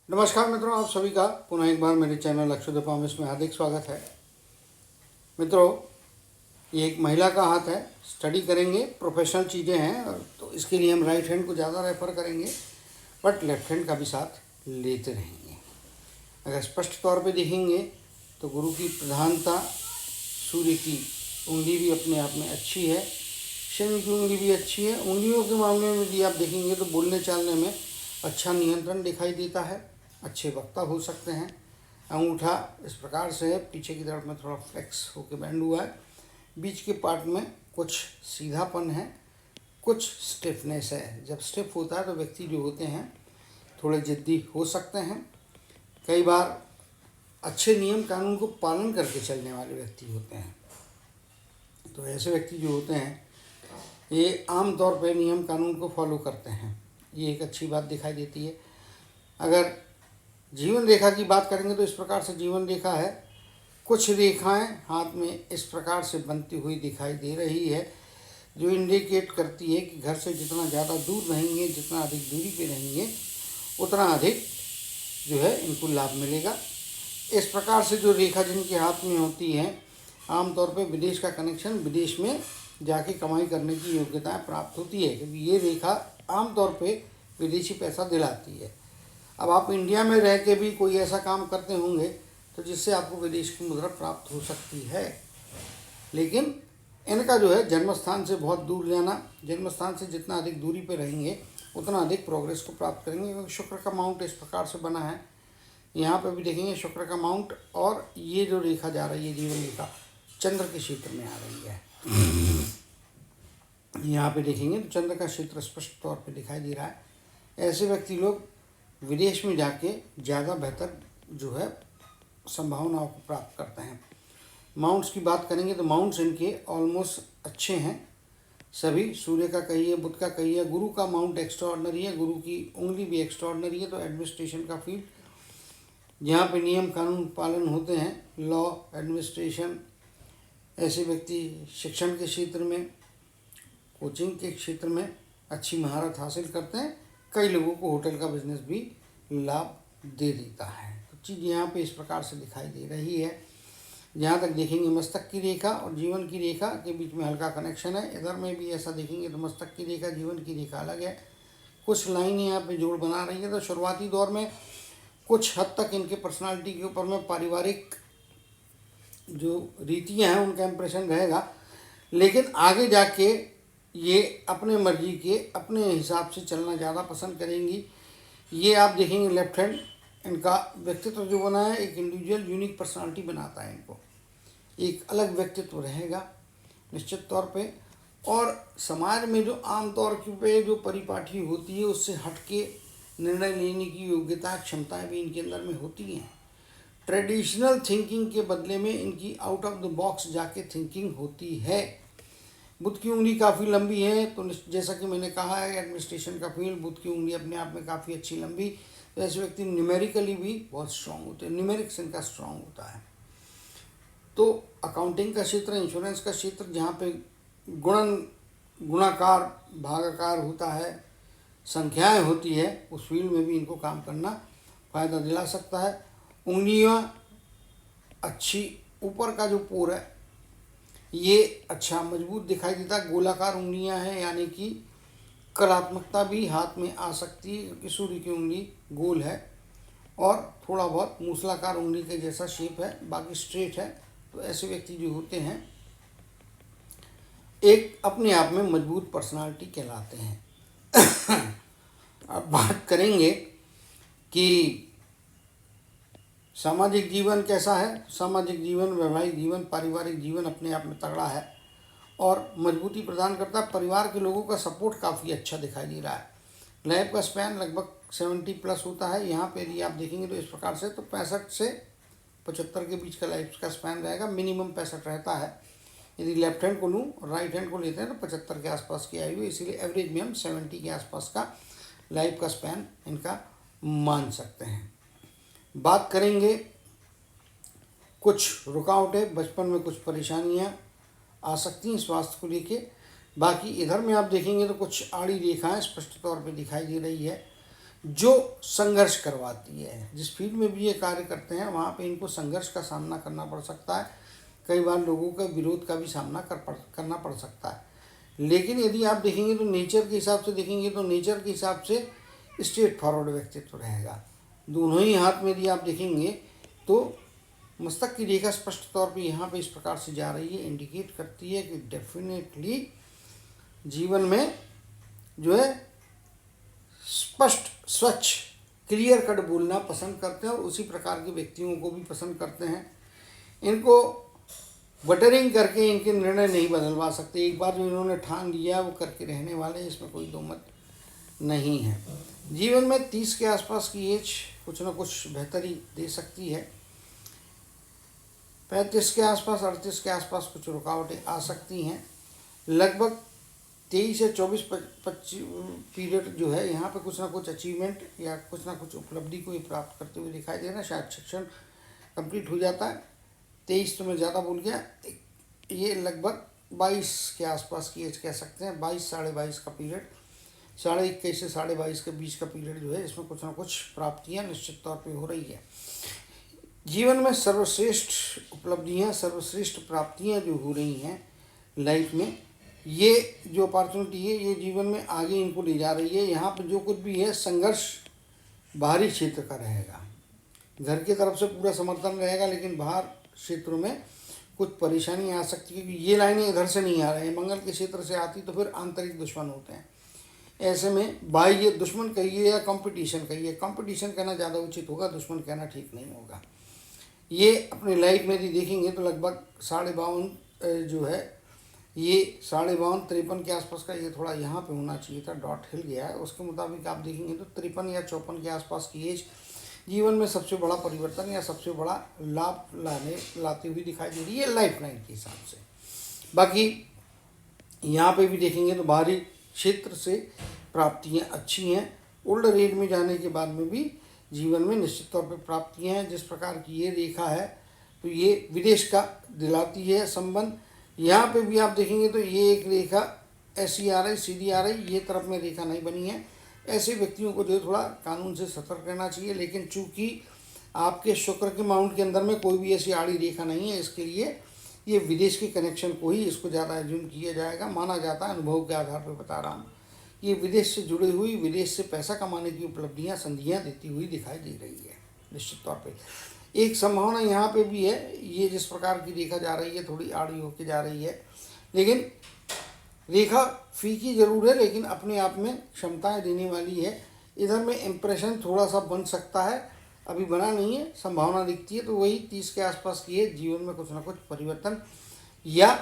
नमस्कार मित्रों, आप सभी का पुनः एक बार मेरे चैनल अक्षुत प्रॉमिस में हार्दिक स्वागत है। मित्रों, ये एक महिला का हाथ है। स्टडी करेंगे, प्रोफेशनल चीज़ें हैं, तो इसके लिए हम राइट हैंड को ज़्यादा रेफर करेंगे, बट लेफ्ट हैंड का भी साथ लेते रहेंगे। अगर स्पष्ट तौर पे देखेंगे तो गुरु की प्रधानता, सूर्य की उंगली भी अपने आप में अच्छी है, शनि की उंगली भी अच्छी है। उंगलियों के मामले में भी आप देखेंगे तो बोलने चालने में अच्छा नियंत्रण दिखाई देता है, अच्छे वक्ता हो सकते हैं। अंगूठा इस प्रकार से है, पीछे की तरफ में थोड़ा फ्लेक्स होकर बैंड हुआ है, बीच के पार्ट में कुछ सीधापन है, कुछ स्टिफनेस है। जब स्टिफ होता है तो व्यक्ति जो होते हैं थोड़े जिद्दी हो सकते हैं, कई बार अच्छे नियम कानून को पालन करके चलने वाले व्यक्ति होते हैं। तो ऐसे व्यक्ति जो होते हैं ये आम तौर पे नियम कानून को फॉलो करते हैं, ये एक अच्छी बात दिखाई देती है। अगर जीवन रेखा की बात करेंगे तो इस प्रकार से जीवन रेखा है। कुछ रेखाएं हाथ में इस प्रकार से बनती हुई दिखाई दे रही है, जो इंडिकेट करती है कि घर से जितना ज़्यादा दूर रहेंगे, जितना अधिक दूरी पे रहेंगे, उतना अधिक जो है इनको लाभ मिलेगा। इस प्रकार से जो रेखा जिनके हाथ में होती है, आमतौर पे विदेश का कनेक्शन, विदेश में जाके कमाई करने की योग्यताएं प्राप्त होती है, क्योंकि ये रेखा आमतौर पे विदेशी पैसा दिलाती है। अब आप इंडिया में रह के भी कोई ऐसा काम करते होंगे तो जिससे आपको विदेश की मुद्रा प्राप्त हो सकती है, लेकिन इनका जो है जन्मस्थान से बहुत दूर जाना, जन्मस्थान से जितना अधिक दूरी पे रहेंगे उतना अधिक प्रोग्रेस को प्राप्त करेंगे, क्योंकि शुक्र का माउंट इस प्रकार से बना है। यहाँ पे भी देखेंगे शुक्र का माउंट, और ये जो रेखा जा रही है जीवन रेखा चंद्र के क्षेत्र में आ रही है। यहाँ पे देखेंगे तो चंद्र का क्षेत्र स्पष्ट तौर पे दिखाई दे रहा है। ऐसे व्यक्ति लोग विदेश में जाके ज़्यादा बेहतर जो है संभावनाओं को प्राप्त करते हैं। माउंट्स की बात करेंगे तो माउंट्स इनके ऑलमोस्ट अच्छे हैं सभी। सूर्य का कहिए, बुध का कहिए, गुरु का माउंट एक्स्ट्राऑर्डिनरी है, गुरु की उंगली भी एक्स्ट्राऑर्डिनरी है। तो एडमिनिस्ट्रेशन का फील्ड जहाँ पे नियम कानून पालन होते हैं, लॉ, एडमिनिस्ट्रेशन, ऐसे व्यक्ति शिक्षण के क्षेत्र में, कोचिंग के क्षेत्र में अच्छी महारत हासिल करते हैं। कई लोगों को होटल का बिजनेस भी लाभ दे देता है। तो चीज़ यहाँ पे इस प्रकार से दिखाई दे रही है। जहाँ तक देखेंगे मस्तक की रेखा और जीवन की रेखा के बीच में हल्का कनेक्शन है। इधर में भी ऐसा देखेंगे तो मस्तक की रेखा, जीवन की रेखा अलग है, कुछ लाइन यहाँ पे जोड़ बना रही है। तो शुरुआती दौर में कुछ हद तक इनके पर्सनालिटी के ऊपर में पारिवारिक जो रीतियाँ हैं उनका इम्प्रेशन रहेगा, लेकिन आगे जाके ये अपने मर्जी के, अपने हिसाब से चलना ज़्यादा पसंद करेंगी। ये आप देखेंगे लेफ्ट हैंड, इनका व्यक्तित्व जो बना है एक इंडिविजुअल यूनिक पर्सनालिटी बनाता है इनको, एक अलग व्यक्तित्व रहेगा निश्चित तौर पे। और समाज में जो आम तौर पे जो परिपाटी होती है उससे हट के निर्णय लेने की योग्यता, क्षमताएं भी इनके अंदर में होती हैं। ट्रेडिशनल थिंकिंग के बदले में इनकी आउट ऑफ द बॉक्स जाके थिंकिंग होती है। बुध की उंगली काफ़ी लंबी है, तो जैसा कि मैंने कहा है एडमिनिस्ट्रेशन का फील्ड, बुध की उंगली अपने आप में काफ़ी अच्छी लंबी, तो ऐसे व्यक्ति न्यूमेरिकली भी बहुत स्ट्रांग होते हैं, न्यूमेरिक्स इनका स्ट्रांग होता है। तो अकाउंटिंग का क्षेत्र, इंश्योरेंस का क्षेत्र, जहाँ पे गुणन, गुणाकार, भागाकार होता है, संख्याएं होती है, उस फील्ड में भी इनको काम करना फ़ायदा दिला सकता है। उंगलियाँ अच्छी, ऊपर का जो पोर है ये अच्छा मजबूत दिखाई देता है। गोलाकार उंगलियां हैं, यानी कि कलात्मकता भी हाथ में आ सकती है, क्योंकि सूर्य की उंगली गोल है और थोड़ा बहुत मूसलाकार उंगली के जैसा शेप है, बाकी स्ट्रेट है। तो ऐसे व्यक्ति जो होते हैं एक अपने आप में मजबूत पर्सनालिटी कहलाते हैं। अब बात करेंगे कि सामाजिक जीवन कैसा है। सामाजिक जीवन, वैवाहिक जीवन, पारिवारिक जीवन अपने आप में तगड़ा है और मजबूती प्रदान करता है। परिवार के लोगों का सपोर्ट काफ़ी अच्छा दिखाई दे रहा है। लाइफ का स्पैन लगभग 70+ होता है। यहाँ पे यदि आप देखेंगे तो इस प्रकार से तो 65 से 75 के बीच का लाइफ का स्पैन रहेगा। मिनिमम 65 रहता है। यदि लेफ्ट हैंड को लूँ और राइट हैंड को लेते हैं तो 75 के आसपास की आयु, इसीलिए एवरेज में हम 70 के आसपास का लाइफ का स्पैन इनका मान सकते हैं। बात करेंगे कुछ रुकावटें, बचपन में कुछ परेशानियां आ सकती हैं स्वास्थ्य को लेके। बाकी इधर में आप देखेंगे तो कुछ आड़ी रेखाएं स्पष्ट तौर पे दिखाई दे रही है। जो संघर्ष करवाती है। जिस फील्ड में भी ये कार्य करते हैं वहाँ पे इनको संघर्ष का सामना करना पड़ सकता है, कई बार लोगों का विरोध का भी सामना करना पड़ सकता है। लेकिन यदि आप देखेंगे तो नेचर के हिसाब से देखेंगे तो नेचर के हिसाब से स्ट्रेट फॉरवर्ड व्यक्तित्व रहेगा। दोनों ही हाथ में यदि आप देखेंगे तो मस्तक की रेखा स्पष्ट तौर पे यहाँ पे इस प्रकार से जा रही है, इंडिकेट करती है कि डेफिनेटली जीवन में जो है स्पष्ट, स्वच्छ, क्लियर कट बोलना पसंद करते हैं और उसी प्रकार के व्यक्तियों को भी पसंद करते हैं। इनको बटरिंग करके इनके निर्णय नहीं बदलवा सकते। एक बार जो इन्होंने ठान लिया वो करके रहने वाले हैं, इसमें कोई दो मत नहीं है। जीवन में 30 के आसपास की एज कुछ ना कुछ बेहतरी दे सकती है। 35 के आसपास, 38 के आसपास कुछ रुकावटें आ सकती हैं। लगभग 23 से 24-25 पीरियड जो है यहाँ पे कुछ ना कुछ अचीवमेंट या कुछ ना कुछ उपलब्धि को ये प्राप्त करते हुए दिखाई दे रहा है। शायद शिक्षण कंप्लीट हो जाता है। 23 तो मैं ज़्यादा बोल गया, ये लगभग 22 के आसपास की एज कह सकते हैं। 22, 22.5 का पीरियड, 21.5 से 22.5 के बीच का पीरियड जो है इसमें कुछ ना कुछ प्राप्तियाँ निश्चित तौर पे हो रही है। जीवन में सर्वश्रेष्ठ उपलब्धियाँ, सर्वश्रेष्ठ प्राप्तियाँ जो हो रही हैं लाइफ में, ये जो अपॉर्चुनिटी है ये जीवन में आगे इनको ले जा रही है। यहाँ पे जो कुछ भी है संघर्ष बाहरी क्षेत्र का रहेगा। घर की तरफ से पूरा समर्थन रहेगा, लेकिन बाहर क्षेत्रों में कुछ परेशानी आ सकती है क्योंकि ये लाइनें इधर से नहीं आ रही हैं, मंगल के क्षेत्र से आती तो फिर आंतरिक दुश्मन होते हैं। ऐसे में बाह्य दुश्मन कहिए या कंपटीशन कहिए, कंपटीशन कहना ज़्यादा उचित होगा, दुश्मन कहना ठीक नहीं होगा। ये अपनी लाइफ में यदि देखेंगे तो लगभग 52.5 जो है ये 52.5, 53 के आसपास का, ये थोड़ा यहाँ पे होना चाहिए था, डॉट हिल गया है। उसके मुताबिक आप देखेंगे तो 53 या 54 के आसपास की एज जीवन में सबसे बड़ा परिवर्तन या सबसे बड़ा लाभ लाती हुई दिखाई दे रही है लाइफ लाइन के हिसाब से। बाकी यहाँ पे भी देखेंगे तो बाहरी क्षेत्र से प्राप्तियाँ अच्छी हैं। ओल्डर एज में जाने के बाद में भी जीवन में निश्चित तौर पे प्राप्तियाँ हैं। जिस प्रकार की ये रेखा है तो ये विदेश का दिलाती है संबंध। यहाँ पे भी आप देखेंगे तो ये एक रेखा ऐसी आ रही, सीधी आ रही, ये तरफ में रेखा नहीं बनी है। ऐसे व्यक्तियों को जो थोड़ा कानून से सतर्क रहना चाहिए। लेकिन चूंकि आपके शुक्र के माउंट के अंदर में कोई भी ऐसी आड़ी रेखा नहीं है, इसके लिए ये विदेश के कनेक्शन को ही इसको ज़्यादा एज्यूम किया जाएगा, माना जाता है। अनुभव के आधार पर बता रहा हूँ, ये विदेश से जुड़ी हुई, विदेश से पैसा कमाने की उपलब्धियाँ, संधियाँ देती हुई दिखाई दे रही है निश्चित तौर पे। एक संभावना यहाँ पे भी है, ये जिस प्रकार की रेखा जा रही है थोड़ी आड़ी होके जा रही है, लेकिन रेखा फीकी जरूर है लेकिन अपने आप में क्षमताएं देने वाली है। इधर में इम्प्रेशन थोड़ा सा बन सकता है, अभी बना नहीं है, संभावना दिखती है। तो वही 30 के आसपास की है, जीवन में कुछ ना कुछ परिवर्तन या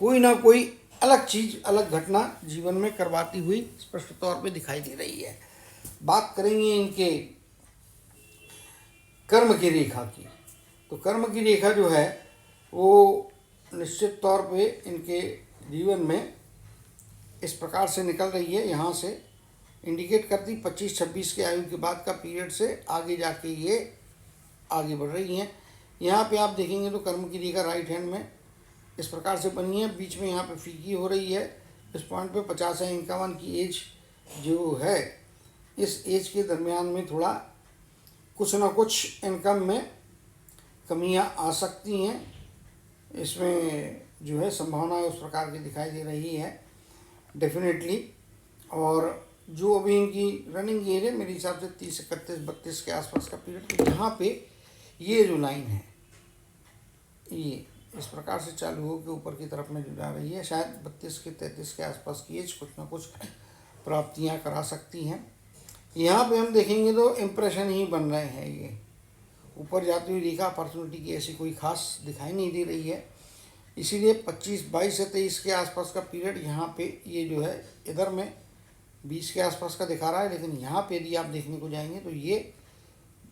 कोई ना कोई अलग चीज़, अलग घटना जीवन में करवाती हुई स्पष्ट तौर पे दिखाई दे रही है। बात करेंगे इनके कर्म की रेखा की, तो कर्म की रेखा जो है वो निश्चित तौर पे इनके जीवन में इस प्रकार से निकल रही है। यहाँ से इंडिकेट करती 25-26 के आयु के बाद का पीरियड से आगे जाके ये आगे बढ़ रही हैं। यहाँ पे आप देखेंगे तो कर्म की रेखा राइट हैंड में इस प्रकार से बनी है, बीच में यहाँ पे फीकी हो रही है। इस पॉइंट पे 50 या 51 की एज जो है, इस एज के दरमियान में थोड़ा कुछ ना कुछ इनकम में कमियां आ सकती हैं। इसमें जो है संभावना उस प्रकार की दिखाई दे रही है डेफिनेटली। और जो अभी इनकी रनिंग एज है मेरे हिसाब से 30, 31, 32 के आसपास का पीरियड, तो यहाँ पे ये जो लाइन है ये इस प्रकार से चालू हो के ऊपर की तरफ में जो जा रही है, शायद 32 के 33 के आसपास की एज कुछ ना कुछ प्राप्तियाँ करा सकती हैं। यहाँ पे हम देखेंगे तो इम्प्रेशन ही बन रहे हैं। ये ऊपर जाती हुई रेखा अपॉर्चुनिटी की ऐसी कोई खास दिखाई नहीं दे रही है, इसीलिए 22 से 23 के आसपास का पीरियड यहाँ पे ये जो है इधर में 20 के आसपास का दिखा रहा है। लेकिन यहाँ पे यदि आप देखने को जाएंगे तो ये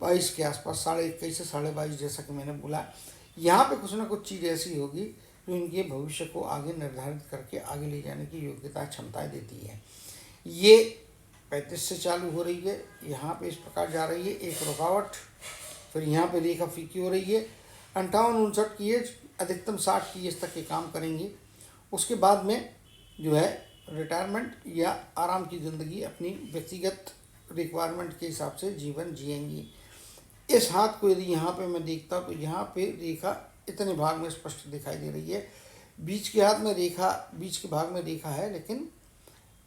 22 के आसपास, 21.5 से 22.5 जैसा कि मैंने बोला, यहाँ पे कुछ ना कुछ चीज़ ऐसी होगी जो इनके भविष्य को आगे निर्धारित करके आगे ले जाने की योग्यता, क्षमताएँ देती है। ये 35 से चालू हो रही है, यहाँ पे इस प्रकार जा रही है, एक रुकावट, फिर यहाँ पे रेखा फीकी हो रही है। 58-59 की एज, अधिकतम 60 की एज तक ये काम करेंगी। उसके बाद में जो है रिटायरमेंट या आराम की ज़िंदगी, अपनी व्यक्तिगत रिक्वायरमेंट के हिसाब से जीवन जिएंगी। इस हाथ को यदि यहाँ पे मैं देखता हूँ तो यहाँ पे रेखा इतने भाग में स्पष्ट दिखाई दे रही है। बीच के हाथ में रेखा, बीच के भाग में रेखा है लेकिन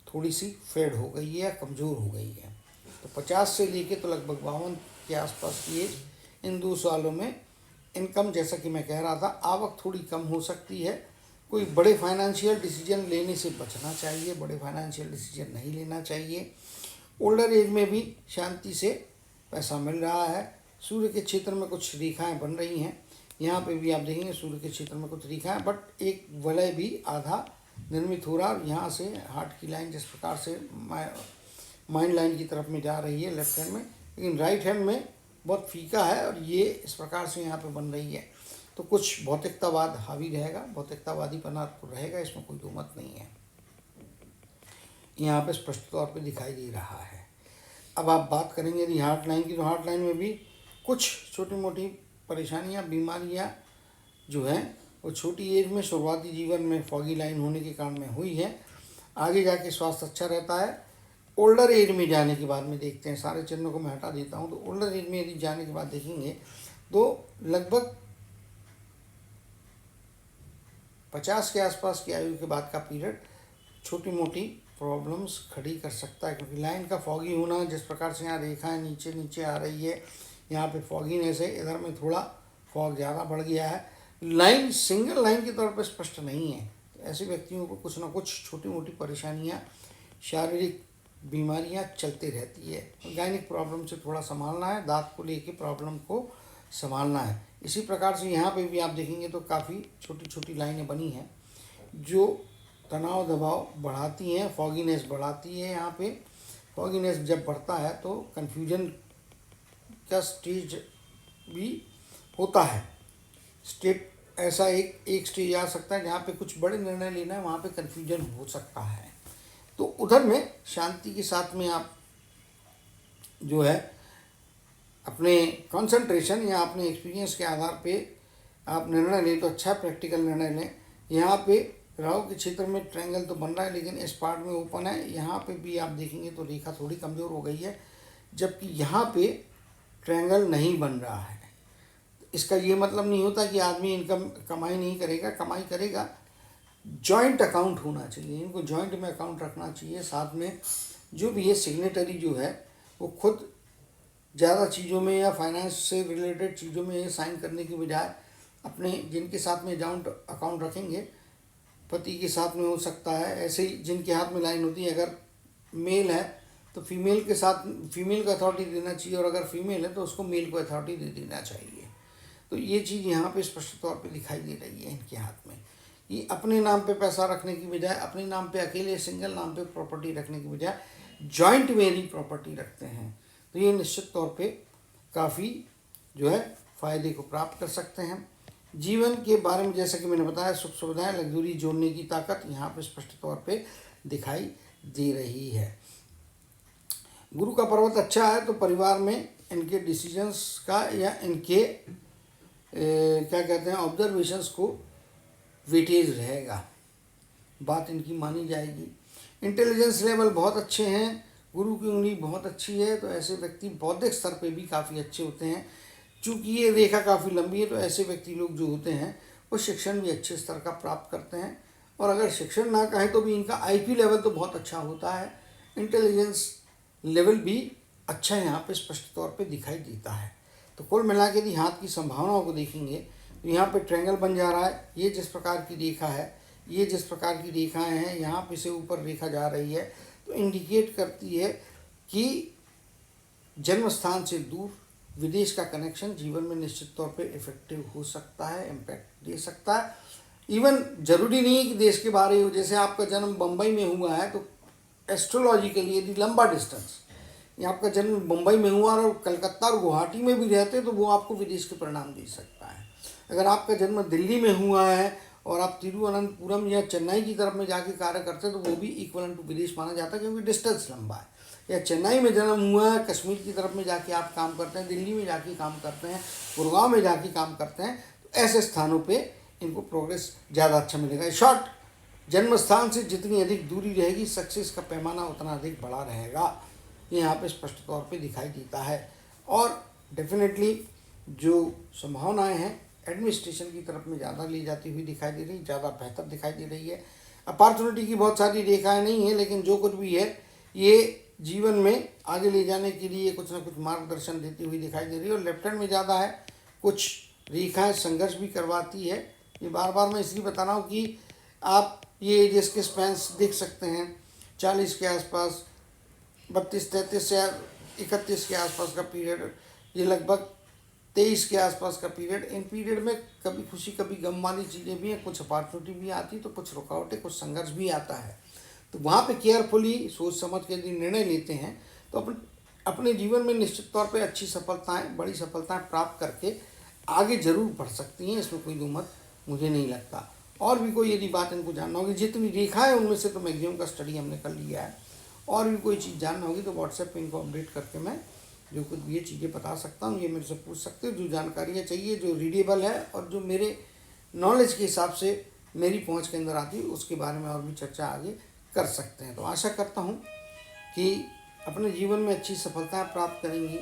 थोड़ी सी फेड हो गई है या कमज़ोर हो गई है। तो 50 से लेके तो लगभग 52 के आसपास की एज, इन 2 सालों में इनकम, जैसा कि मैं कह रहा था, आवक थोड़ी कम हो सकती है। कोई बड़े फाइनेंशियल डिसीजन लेने से बचना चाहिए, बड़े फाइनेंशियल डिसीजन नहीं लेना चाहिए। ओल्डर एज में भी शांति से पैसा मिल रहा है। सूर्य के क्षेत्र में कुछ रेखाएं बन रही हैं, यहाँ पे भी आप देखेंगे सूर्य के क्षेत्र में कुछ रेखाएं, बट एक वलय भी आधा निर्मित हो रहा है। यहाँ से हार्ट की लाइन जिस प्रकार से माइंड लाइन की तरफ में जा रही है लेफ्ट हैंड में, लेकिन राइट हैंड में बहुत फीका है और ये इस प्रकार से यहाँ पे बन रही है। तो कुछ भौतिकतावाद हावी रहेगा, भौतिकतावादीपना तो रहेगा, इसमें कोई दो मत नहीं है, यहाँ पे स्पष्ट तौर पे दिखाई दे रहा है। अब आप बात करेंगे यदि हार्ट लाइन की, तो हार्ट लाइन में भी कुछ छोटी मोटी परेशानियाँ, बीमारियाँ जो हैं वो छोटी एज में, शुरुआती जीवन में फॉगी लाइन होने के कारण में हुई है। आगे जाके स्वास्थ्य अच्छा रहता है। ओल्डर एज में जाने के बाद में देखते हैं, सारे चिन्हों को मैं हटा देता हूँ। तो ओल्डर एज में यदि जाने के बाद देखेंगे तो लगभग 50 के आसपास की आयु के बाद का पीरियड छोटी मोटी प्रॉब्लम्स खड़ी कर सकता है, क्योंकि लाइन का फॉगी होना, जिस प्रकार से यहाँ रेखाएं नीचे नीचे आ रही है, यहाँ पे फॉगीनेस है, इधर में थोड़ा फॉग ज़्यादा बढ़ गया है। लाइन सिंगल लाइन के तौर पर स्पष्ट नहीं है। तो ऐसे व्यक्तियों को कुछ ना कुछ छोटी मोटी परेशानियाँ, शारीरिक बीमारियाँ चलती रहती है। गायनिक प्रॉब्लम से थोड़ा संभालना है, दांत को लेके प्रॉब्लम को संभालना है। इसी प्रकार से यहाँ पे भी आप देखेंगे तो काफ़ी छोटी छोटी लाइनें बनी हैं जो तनाव दबाव बढ़ाती हैं, फॉगीनेस बढ़ाती है। यहाँ पे फॉगीनेस जब बढ़ता है तो कन्फ्यूजन का स्टेज भी होता है। स्टेट ऐसा एक स्टेज आ सकता है जहाँ पे कुछ बड़े निर्णय लेना है, वहाँ पे कन्फ्यूजन हो सकता है। तो उधर में शांति के साथ में आप जो है अपने कंसंट्रेशन या अपने एक्सपीरियंस के आधार पे आप निर्णय लें तो अच्छा प्रैक्टिकल निर्णय लें। यहाँ पे राहु के क्षेत्र में ट्रायंगल तो बन रहा है लेकिन इस पार्ट में ओपन है। यहाँ पे भी आप देखेंगे तो रेखा थोड़ी कमज़ोर हो गई है, जबकि यहाँ पे ट्रायंगल नहीं बन रहा है। इसका ये मतलब नहीं होता कि आदमी इनकम कमाई नहीं करेगा, कमाई करेगा। जॉइंट अकाउंट होना चाहिए, इनको जॉइंट में अकाउंट रखना चाहिए। साथ में जो भी ये सिग्नेटरी जो है वो खुद ज़्यादा चीज़ों में या फाइनेंस से रिलेटेड चीज़ों में साइन करने की बजाय अपने जिनके साथ में जॉइंट अकाउंट रखेंगे, पति के साथ में हो सकता है, ऐसे ही जिनके हाथ में लाइन होती है, अगर मेल है तो फीमेल के साथ फीमेल को अथॉरिटी देना चाहिए, और अगर फीमेल है तो उसको मेल को अथॉरिटी दे देना चाहिए। तो ये चीज़ यहाँ पे स्पष्ट तौर पे दिखाई दे रही है इनके हाथ में। ये अपने नाम पे पैसा रखने की बजाय, अपने नाम पे अकेले सिंगल नाम पे प्रॉपर्टी रखने की बजाय जॉइंट में ही प्रॉपर्टी रखते हैं। तो ये निश्चित तौर पे काफ़ी जो है फ़ायदे को प्राप्त कर सकते हैं। जीवन के बारे में जैसा कि मैंने बताया, सुख सुविधाएं, लग्जरी जोड़ने की ताकत यहाँ पे स्पष्ट तौर पे दिखाई दे रही है। गुरु का पर्वत अच्छा है तो परिवार में इनके डिसीजंस का या इनके क्या कहते हैं ऑब्जर्वेशंस को वेटेज रहेगा, बात इनकी मानी जाएगी। इंटेलिजेंस लेवल बहुत अच्छे हैं, गुरु की उंगली बहुत अच्छी है, तो ऐसे व्यक्ति बौद्धिक स्तर पे भी काफ़ी अच्छे होते हैं। चूँकि ये रेखा काफ़ी लंबी है तो ऐसे व्यक्ति लोग जो होते हैं वो शिक्षण भी अच्छे स्तर का प्राप्त करते हैं, और अगर शिक्षण ना कहें तो भी इनका आईक्यू लेवल तो बहुत अच्छा होता है। इंटेलिजेंस लेवल भी अच्छा यहाँ पे स्पष्ट तौर पे दिखाई देता है। तो कुल मिला के यदि हाथ की संभावनाओं को देखेंगे तो यहाँ पे ट्रायंगल बन जा रहा है। ये जिस प्रकार की रेखा है, ये जिस प्रकार की रेखाएं हैं, यहाँ पे से ऊपर रेखा जा रही है, तो इंडिकेट करती है कि जन्म स्थान से दूर विदेश का कनेक्शन जीवन में निश्चित तौर पे इफेक्टिव हो सकता है, इम्पैक्ट दे सकता है। इवन जरूरी नहीं है कि देश के बाहर ही हो। जैसे आपका जन्म बम्बई में हुआ है तो एस्ट्रोलॉजिकली यदि लंबा डिस्टेंस, या आपका जन्म मुंबई में हुआ और कलकत्ता और गुवाहाटी में भी रहते तो वो आपको विदेश के परिणाम दे सकता है। अगर आपका जन्म दिल्ली में हुआ है और आप तिरुवनंतपुरम या चेन्नई की तरफ में जाके कार्य करते हैं तो वो भी इक्वलेंट टू विदेश माना जाता है, क्योंकि डिस्टेंस लंबा है। या चेन्नई में जन्म हुआ है, कश्मीर की तरफ में जाके आप काम करते हैं, दिल्ली में जाके काम करते हैं, गुड़गांव में जाके काम करते हैं, तो ऐसे स्थानों पे इनको प्रोग्रेस ज़्यादा अच्छा मिलेगा। शॉर्ट, जन्म स्थान से जितनी अधिक दूरी रहेगी सक्सेस का पैमाना उतना अधिक बड़ा रहेगा। ये यहाँ पे स्पष्ट तौर पे दिखाई देता है। और डेफिनेटली जो संभावनाएं हैं एडमिनिस्ट्रेशन की तरफ में ज़्यादा ली जाती हुई दिखाई दे रही, ज़्यादा बेहतर दिखाई दे रही है। अपॉर्चुनिटी की बहुत सारी रेखाएं नहीं है, लेकिन जो कुछ भी है ये जीवन में आगे ले जाने के लिए कुछ ना कुछ मार्गदर्शन देती हुई दिखाई दे रही है। और लेफ्ट हैंड में ज़्यादा है, कुछ रेखाएं संघर्ष भी करवाती है। ये बार बार मैं इसलिए बता रहा हूँ कि आप ये एजेस के स्पैंस देख सकते हैं, 40 के आसपास, 32, 33 या 31 के आसपास का पीरियड, ये लगभग 23 के आसपास का पीरियड। इन पीरियड में कभी खुशी कभी गम वाली चीज़ें भी हैं, कुछ अपॉर्चुनिटी भी आती, तो कुछ रुकावटें, कुछ संघर्ष भी आता है। तो वहाँ पे केयरफुली सोच समझ के यदि निर्णय लेते हैं तो अपने जीवन में निश्चित तौर पे अच्छी सफलताएं, बड़ी सफलताएं प्राप्त करके आगे जरूर बढ़ सकती हैं, इसमें कोई दो मत मुझे नहीं लगता। और भी कोई यदि बात इनको जानना होगी, जितनी रेखा है उनमें से तो मैक्सिमम का स्टडी हमने कर लिया है, और भी कोई चीज़ जानना होगी तो व्हाट्सएप पे इनको अपडेट करके मैं जो कुछ ये चीज़ें बता सकता हूँ, ये मेरे से पूछ सकते हो। जो जानकारियाँ चाहिए, जो रीडेबल है और जो मेरे नॉलेज के हिसाब से मेरी पहुँच के अंदर आती है, उसके बारे में और भी चर्चा आगे कर सकते हैं। तो आशा करता हूँ कि अपने जीवन में अच्छी सफलताएं प्राप्त करेंगी,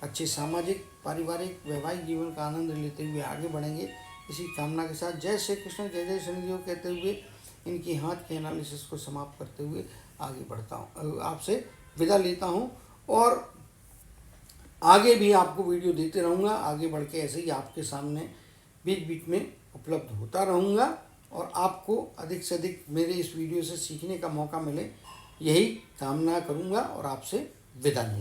अच्छे सामाजिक, पारिवारिक, वैवाहिक जीवन का आनंद लेते हुए आगे बढ़ेंगे। इसी कामना के साथ जय श्री कृष्ण, जय जय शनिदेव कहते हुए इनकी हाथ के एनालिसिस को समाप्त करते हुए आगे बढ़ता हूँ, आपसे विदा लेता हूँ। और आगे भी आपको वीडियो देते रहूँगा, आगे बढ़ के ऐसे ही आपके सामने बीच बीच में उपलब्ध होता रहूँगा, और आपको अधिक से अधिक मेरे इस वीडियो से सीखने का मौका मिले, यही कामना करूँगा और आपसे विदा लूँगा।